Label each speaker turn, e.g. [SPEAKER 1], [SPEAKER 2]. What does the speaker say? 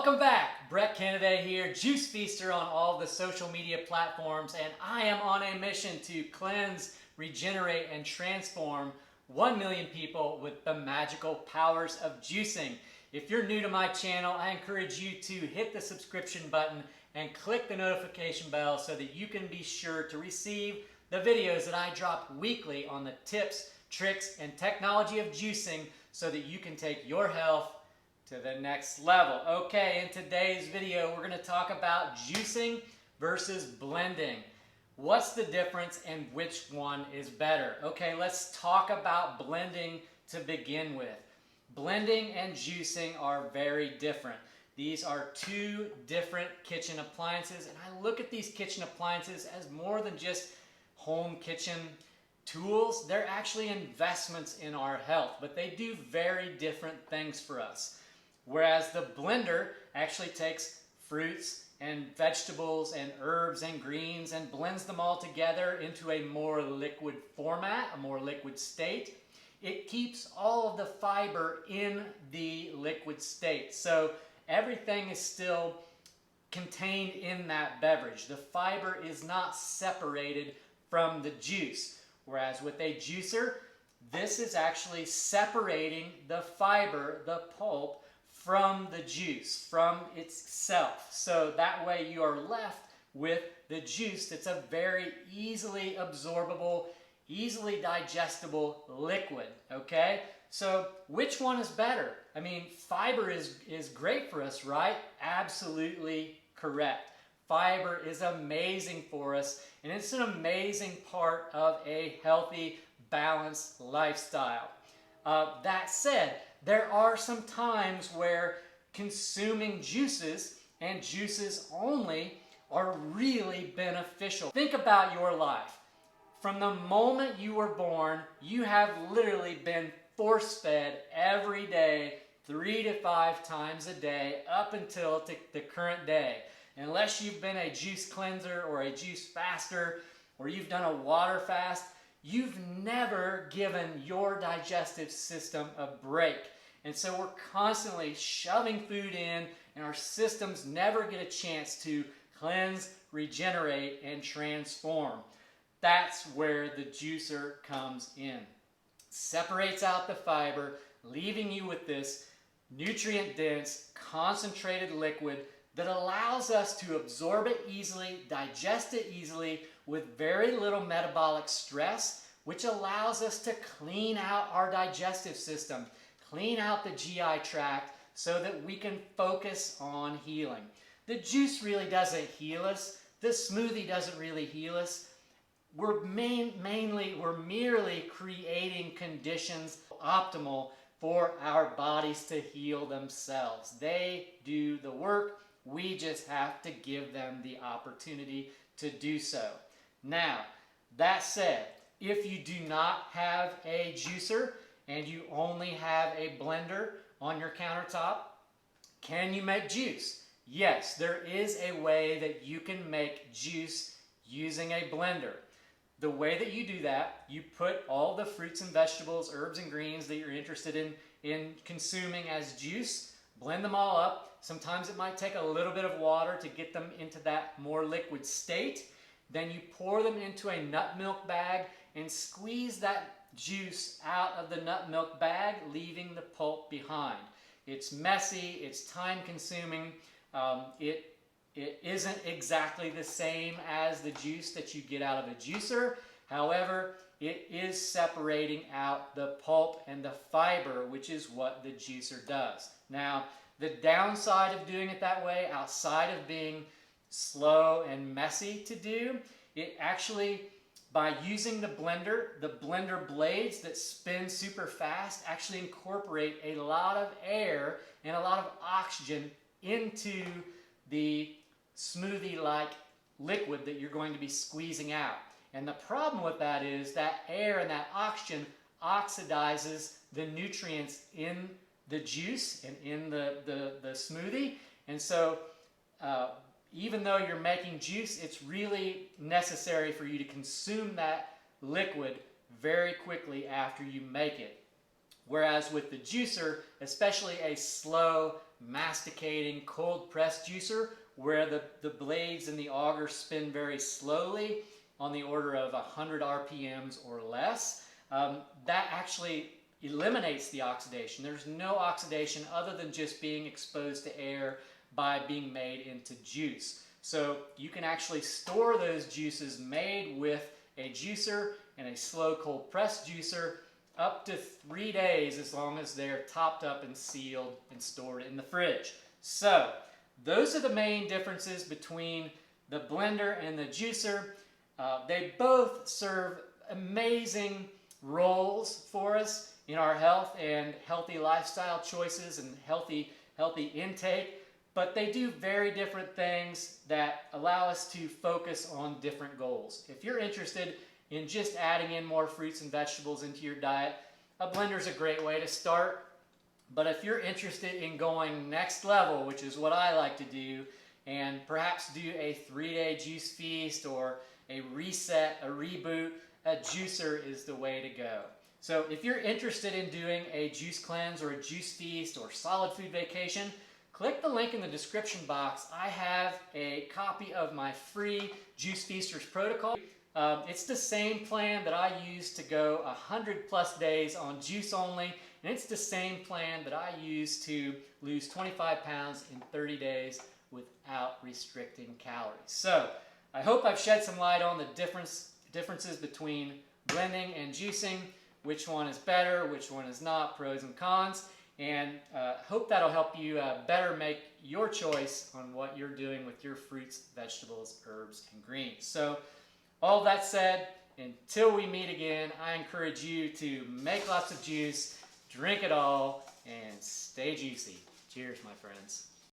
[SPEAKER 1] Welcome back. Brett Kennedy here, Juice Feaster on all the social media platforms, and I am on a mission to cleanse, regenerate, and transform 1 million people with the magical powers of juicing. If you're new to my channel, I encourage you to hit the subscription button and click the notification bell so that you can be sure to receive the videos that I drop weekly on the tips, tricks, and technology of juicing so that you can take your health to the next level. Okay, in today's video, we're going to talk about juicing versus blending. What's the difference and which one is better? Okay, let's talk about blending to begin with. Blending and juicing are very different. These are two different kitchen appliances, and I look at these kitchen appliances as more than just home kitchen tools. They're actually investments in our health, but they do very different things for us. Whereas the blender actually takes fruits and vegetables and herbs and greens and blends them all together into a more liquid format, a more liquid state. It keeps all of the fiber in the liquid state. So everything is still contained in that beverage. The fiber is not separated from the juice. Whereas with a juicer, this is actually separating the fiber, the pulp, from the juice, from itself. So that way you are left with the juice that's a very easily absorbable, easily digestible liquid, okay? So which one is better? I mean, fiber is great for us, right? Absolutely correct. Fiber is amazing for us, and it's an amazing part of a healthy, balanced lifestyle. That said, there are some times where consuming juices and juices only are really beneficial. Think about your life. From the moment you were born, you have literally been force-fed every day, 3 to 5 times a day, up until the current day. Unless you've been a juice cleanser or a juice faster, or you've done a water fast, you've never given your digestive system a break. And so we're constantly shoving food in, and our systems never get a chance to cleanse, regenerate, and transform. That's where the juicer comes in. Separates out the fiber, leaving you with this nutrient-dense, concentrated liquid that allows us to absorb it easily, digest it easily, with very little metabolic stress, which allows us to clean out our digestive system, clean out the GI tract so that we can focus on healing. The juice really doesn't heal us. The smoothie doesn't really heal us. We're merely creating conditions optimal for our bodies to heal themselves. They do the work. We just have to give them the opportunity to do so. Now, that said, if you do not have a juicer and you only have a blender on your countertop, can you make juice? Yes, there is a way that you can make juice using a blender. The way that you do that, you put all the fruits and vegetables, herbs and greens that you're interested in consuming as juice, blend them all up. Sometimes it might take a little bit of water to get them into that more liquid state. Then you pour them into a nut milk bag and squeeze that juice out of the nut milk bag, leaving the pulp behind. It's messy, it's time consuming, it isn't exactly the same as the juice that you get out of a juicer. However, it is separating out the pulp and the fiber, which is what the juicer does. Now, the downside of doing it that way, outside of being slow and messy to do, it actually, by using the blender blades that spin super fast actually incorporate a lot of air and a lot of oxygen into the smoothie-like liquid that you're going to be squeezing out. And the problem with that is that air and that oxygen oxidizes the nutrients in the juice and in the smoothie. And so even though you're making juice, it's really necessary for you to consume that liquid very quickly after you make it. Whereas with the juicer, especially a slow, masticating cold press juicer where the blades and the auger spin very slowly on the order of 100 RPMs or less, that actually eliminates the oxidation. There's no oxidation other than just being exposed to air by being made into juice. So you can actually store those juices made with a juicer and a slow cold press juicer up to 3 days, as long as they're topped up and sealed and stored in the fridge. So those are the main differences between the blender and the juicer. They both serve amazing roles for us in our health and healthy lifestyle choices and healthy intake, but they do very different things that allow us to focus on different goals. If you're interested in just adding in more fruits and vegetables into your diet, a blender is a great way to start. But if you're interested in going next level, which is what I like to do, and perhaps do a 3-day juice feast or a reset, a reboot, a juicer is the way to go. So if you're interested in doing a juice cleanse or a juice feast or solid food vacation, click the link in the description box. I have a copy of my free Juice Feasters protocol. It's the same plan that I use to go 100+ days on juice only, and it's the same plan that I use to lose 25 pounds in 30 days without restricting calories. So I hope I've shed some light on the differences between blending and juicing, which one is better, which one is not, pros and cons, and hope that'll help you better make your choice on what you're doing with your fruits, vegetables, herbs, and greens. So all that said, until we meet again, I encourage you to make lots of juice, drink it all, and stay juicy. Cheers, my friends.